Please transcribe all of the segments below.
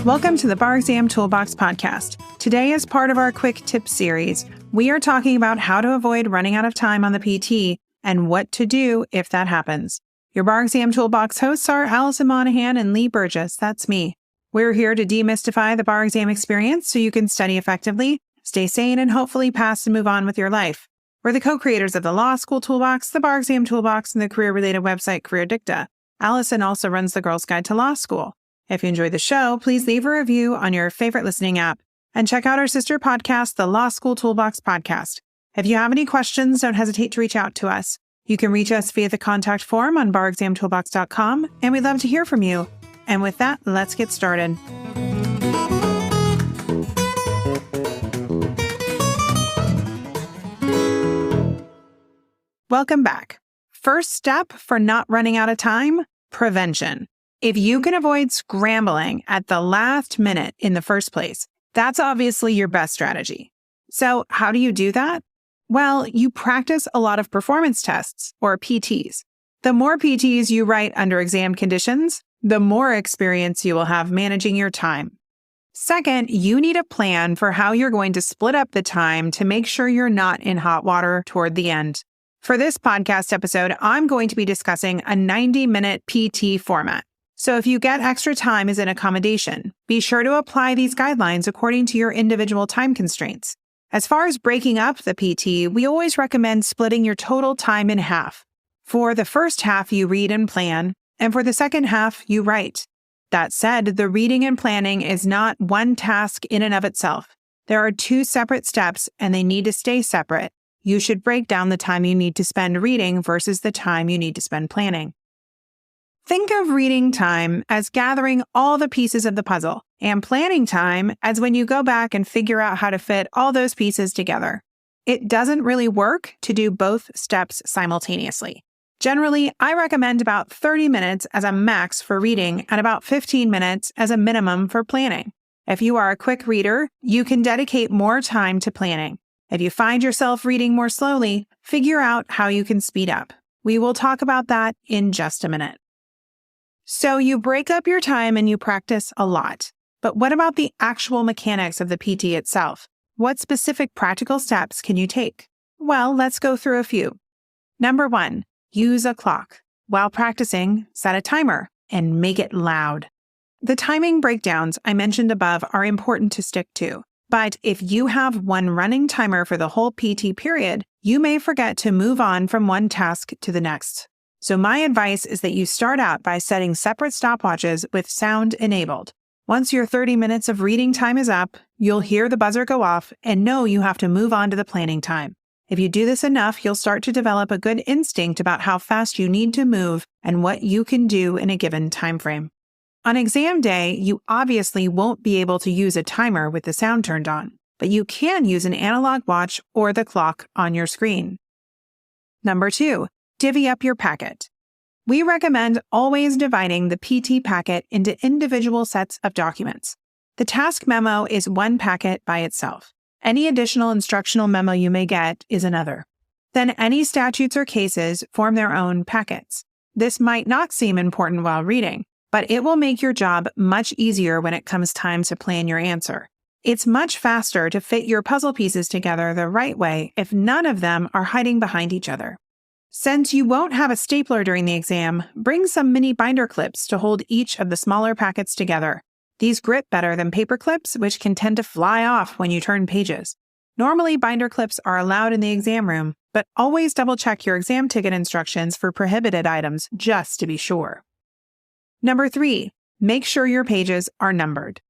Welcome to the Bar Exam Toolbox podcast. Today, as part of our quick tips series, we are talking about how to avoid running out of time on the PT and what to do if that happens. Your Bar Exam Toolbox hosts are Alison Monahan and Lee Burgess. That's me. We're here to demystify the bar exam experience so you can study effectively, stay sane, and hopefully pass and move on with your life. We're the co-creators of the Law School Toolbox, the Bar Exam Toolbox, and the career-related website Career Dicta. Alison also runs the Girls Guide to Law School. If you enjoy the show, please leave a review on your favorite listening app and check out our sister podcast, the Law School Toolbox podcast. If you have any questions, don't hesitate to reach out to us. You can reach us via the contact form on barexamtoolbox.com, and we'd love to hear from you. And with that, let's get started. Welcome back. First step for not running out of time, prevention. If you can avoid scrambling at the last minute in the first place, that's obviously your best strategy. So how do you do that? Well, you practice a lot of performance tests, or PTs. The more PTs you write under exam conditions, the more experience you will have managing your time. Second, you need a plan for how you're going to split up the time to make sure you're not in hot water toward the end. For this podcast episode, I'm going to be discussing a 90-minute PT format. So if you get extra time as an accommodation, be sure to apply these guidelines according to your individual time constraints. As far as breaking up the PT, we always recommend splitting your total time in half. For the first half, you read and plan, and for the second half, you write. That said, the reading and planning is not one task in and of itself. There are two separate steps, and they need to stay separate. You should break down the time you need to spend reading versus the time you need to spend planning. Think of reading time as gathering all the pieces of the puzzle, and planning time as when you go back and figure out how to fit all those pieces together. It doesn't really work to do both steps simultaneously. Generally, I recommend about 30 minutes as a max for reading and about 15 minutes as a minimum for planning. If you are a quick reader, you can dedicate more time to planning. If you find yourself reading more slowly, figure out how you can speed up. We will talk about that in just a minute. So you break up your time and you practice a lot. But what about the actual mechanics of the PT itself? What specific practical steps can you take? Well, let's go through a few. Number 1, use a clock. While practicing, set a timer and make it loud. The timing breakdowns I mentioned above are important to stick to. But if you have one running timer for the whole PT period, you may forget to move on from one task to the next. So my advice is that you start out by setting separate stopwatches with sound enabled. Once your 30 minutes of reading time is up, you'll hear the buzzer go off and know you have to move on to the planning time. If you do this enough, you'll start to develop a good instinct about how fast you need to move and what you can do in a given time frame. On exam day, you obviously won't be able to use a timer with the sound turned on, but you can use an analog watch or the clock on your screen. Number 2, divvy up your packet. We recommend always dividing the PT packet into individual sets of documents. The task memo is one packet by itself. Any additional instructional memo you may get is another. Then any statutes or cases form their own packets. This might not seem important while reading, but it will make your job much easier when it comes time to plan your answer. It's much faster to fit your puzzle pieces together the right way if none of them are hiding behind each other. Since you won't have a stapler during the exam, bring some mini binder clips to hold each of the smaller packets together. These grip better than paper clips, which can tend to fly off when you turn pages. Normally, binder clips are allowed in the exam room, but always double-check your exam ticket instructions for prohibited items just to be sure. Number 3, make sure your pages are numbered.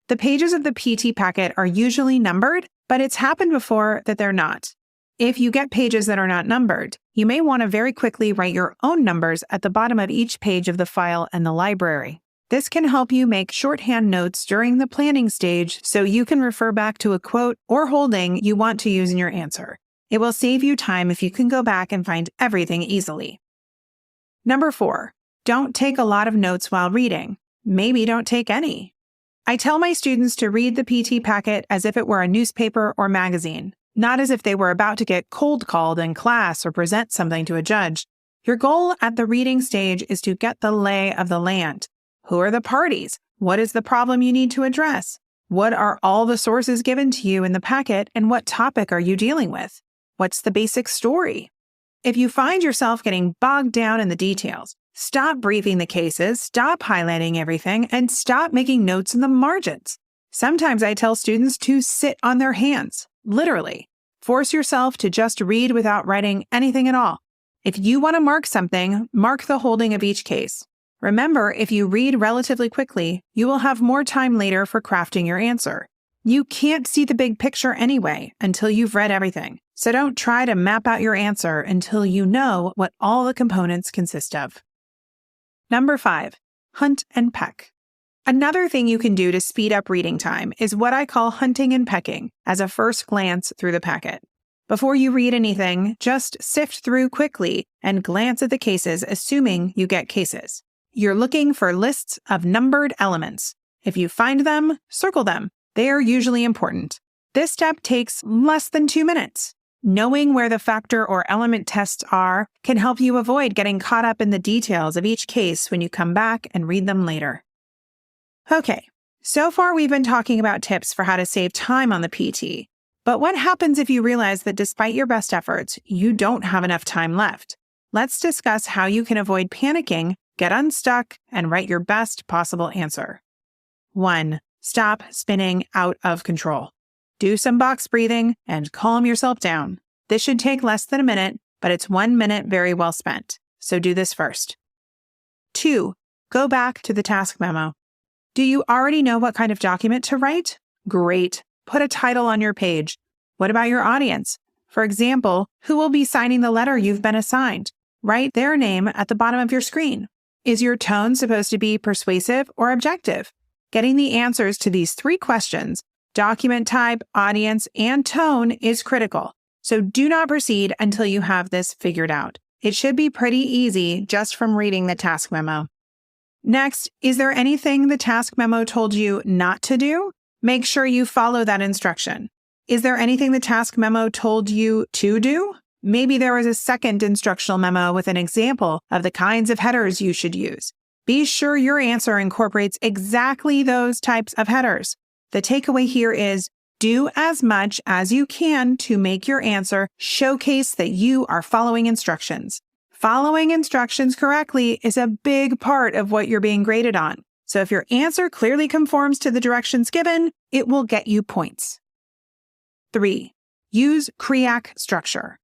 The pages of the PT packet are usually numbered, but it's happened before that they're not. If you get pages that are not numbered, you may want to very quickly write your own numbers at the bottom of each page of the file and the library. This can help you make shorthand notes during the planning stage so you can refer back to a quote or holding you want to use in your answer. It will save you time if you can go back and find everything easily. Number 4, don't take a lot of notes while reading. Maybe don't take any. I tell my students to read the PT packet as if it were a newspaper or magazine, not as if they were about to get cold called in class or present something to a judge. Your goal at the reading stage is to get the lay of the land. Who are the parties? What is the problem you need to address? What are all the sources given to you in the packet, and what topic are you dealing with? What's the basic story? If you find yourself getting bogged down in the details, stop briefing the cases, stop highlighting everything, and stop making notes in the margins. Sometimes I tell students to sit on their hands, literally. Force yourself to just read without writing anything at all. If you want to mark something, mark the holding of each case. Remember, if you read relatively quickly, you will have more time later for crafting your answer. You can't see the big picture anyway until you've read everything, so don't try to map out your answer until you know what all the components consist of. Number 5, hunt and peck. Another thing you can do to speed up reading time is what I call hunting and pecking as a first glance through the packet. Before you read anything, just sift through quickly and glance at the cases, assuming you get cases. You're looking for lists of numbered elements. If you find them, circle them. They are usually important. This step takes less than 2 minutes. Knowing where the factor or element tests are can help you avoid getting caught up in the details of each case when you come back and read them later. Okay, so far we've been talking about tips for how to save time on the PT. But what happens if you realize that despite your best efforts, you don't have enough time left? Let's discuss how you can avoid panicking, get unstuck, and write your best possible answer. 1. Stop spinning out of control. Do some box breathing and calm yourself down. This should take less than a minute, but it's 1 minute very well spent. So do this first. 2. Go back to the task memo. Do you already know what kind of document to write? Great. Put a title on your page. What about your audience? For example, who will be signing the letter you've been assigned? Write their name at the bottom of your screen. Is your tone supposed to be persuasive or objective? Getting the answers to these 3 questions, document type, audience, and tone, is critical. So do not proceed until you have this figured out. It should be pretty easy just from reading the task memo. Next, is there anything the task memo told you not to do? Make sure you follow that instruction. Is there anything the task memo told you to do? Maybe there was a second instructional memo with an example of the kinds of headers you should use. Be sure your answer incorporates exactly those types of headers. The takeaway here is do as much as you can to make your answer showcase that you are following instructions. Following instructions correctly is a big part of what you're being graded on. So if your answer clearly conforms to the directions given, it will get you points. 3. Use CREAC structure.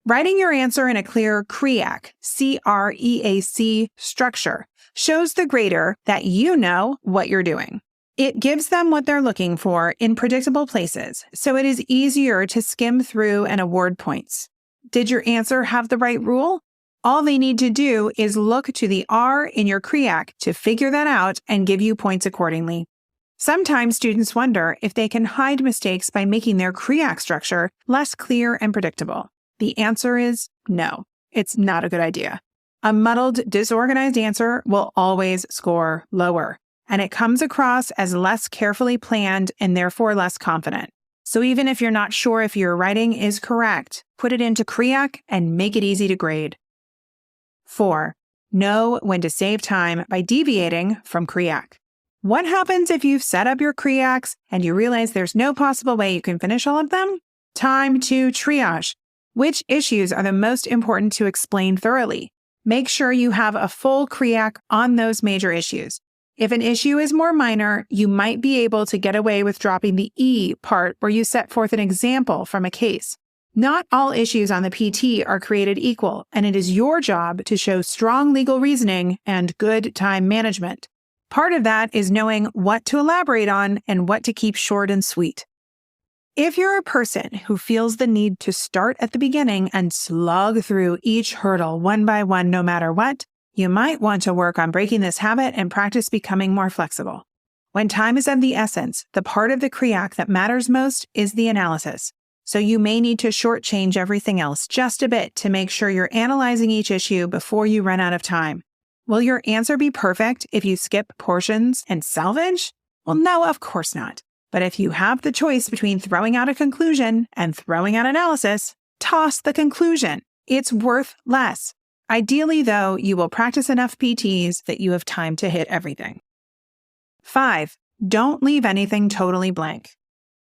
Writing your answer in a clear CREAC, C-R-E-A-C structure shows the grader that you know what you're doing. It gives them what they're looking for in predictable places, so it is easier to skim through and award points. Did your answer have the right rule? All they need to do is look to the R in your CREAC to figure that out and give you points accordingly. Sometimes students wonder if they can hide mistakes by making their CREAC structure less clear and predictable. The answer is no, it's not a good idea. A muddled, disorganized answer will always score lower, and it comes across as less carefully planned and therefore less confident. So even if you're not sure if your writing is correct, put it into CREAC and make it easy to grade. 4. Know when to save time by deviating from CREAC. What happens if you've set up your CREACs and you realize there's no possible way you can finish all of them? Time to triage. Which issues are the most important to explain thoroughly? Make sure you have a full CREAC on those major issues. If an issue is more minor, you might be able to get away with dropping the E part where you set forth an example from a case. Not all issues on the PT are created equal, and it is your job to show strong legal reasoning and good time management. Part of that is knowing what to elaborate on and what to keep short and sweet. If you're a person who feels the need to start at the beginning and slog through each hurdle one by one no matter what, you might want to work on breaking this habit and practice becoming more flexible. When time is of the essence, the part of the CREAC that matters most is the analysis. So you may need to shortchange everything else just a bit to make sure you're analyzing each issue before you run out of time. Will your answer be perfect if you skip portions and salvage? Well, no, of course not. But if you have the choice between throwing out a conclusion and throwing out analysis, toss the conclusion. It's worth less. Ideally, though, you will practice enough PTs that you have time to hit everything. 5. Don't leave anything totally blank.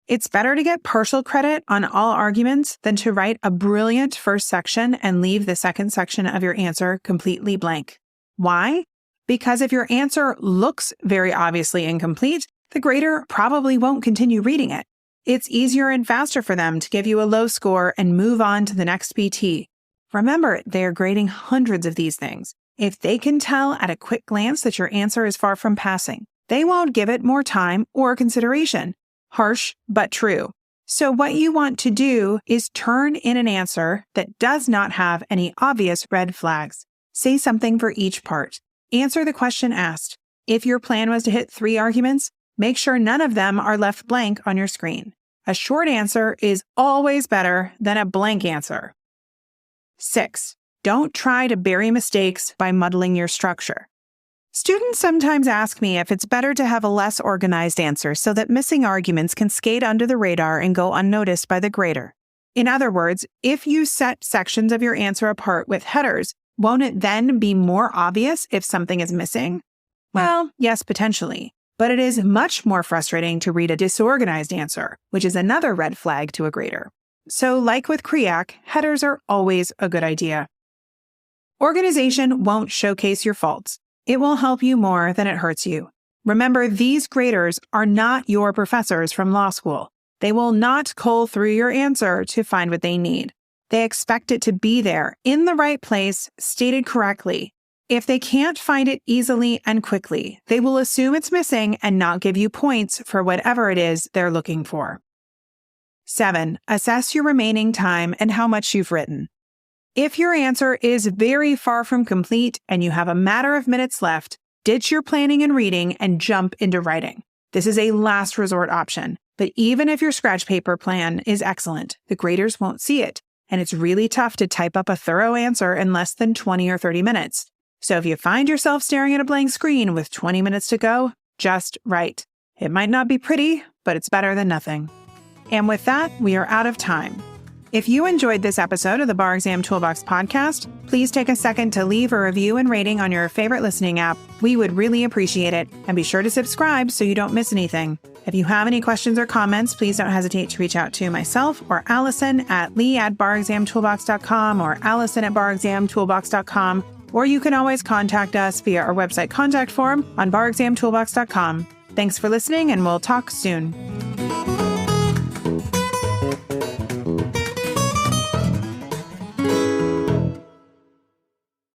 It's better to get partial credit on all arguments than to write a brilliant first section and leave the second section of your answer completely blank. Why? Because if your answer looks very obviously incomplete, the grader probably won't continue reading it. It's easier and faster for them to give you a low score and move on to the next PT. Remember, they're grading hundreds of these things. If they can tell at a quick glance that your answer is far from passing, they won't give it more time or consideration. Harsh, but true. So what you want to do is turn in an answer that does not have any obvious red flags. Say something for each part. Answer the question asked. If your plan was to hit 3 arguments, make sure none of them are left blank on your screen. A short answer is always better than a blank answer. 6. Don't try to bury mistakes by muddling your structure. Students sometimes ask me if it's better to have a less organized answer so that missing arguments can skate under the radar and go unnoticed by the grader. In other words, if you set sections of your answer apart with headers, won't it then be more obvious if something is missing? Well, yes, potentially. But it is much more frustrating to read a disorganized answer, which is another red flag to a grader. So like with CREAC, headers are always a good idea. Organization won't showcase your faults. It will help you more than it hurts you. Remember, these graders are not your professors from law school. They will not cull through your answer to find what they need. They expect it to be there, in the right place, stated correctly. If they can't find it easily and quickly, they will assume it's missing and not give you points for whatever it is they're looking for. 7. Assess your remaining time and how much you've written. If your answer is very far from complete and you have a matter of minutes left, ditch your planning and reading and jump into writing. This is a last resort option, but even if your scratch paper plan is excellent, the graders won't see it, and it's really tough to type up a thorough answer in less than 20 or 30 minutes. So if you find yourself staring at a blank screen with 20 minutes to go, just write. It might not be pretty, but it's better than nothing. And with that, we are out of time. If you enjoyed this episode of the Bar Exam Toolbox podcast, please take a second to leave a review and rating on your favorite listening app. We would really appreciate it. And be sure to subscribe so you don't miss anything. If you have any questions or comments, please don't hesitate to reach out to myself or Allison at lee@barexamtoolbox.com or allison@barexamtoolbox.com. Or you can always contact us via our website contact form on barexamtoolbox.com. Thanks for listening, and we'll talk soon.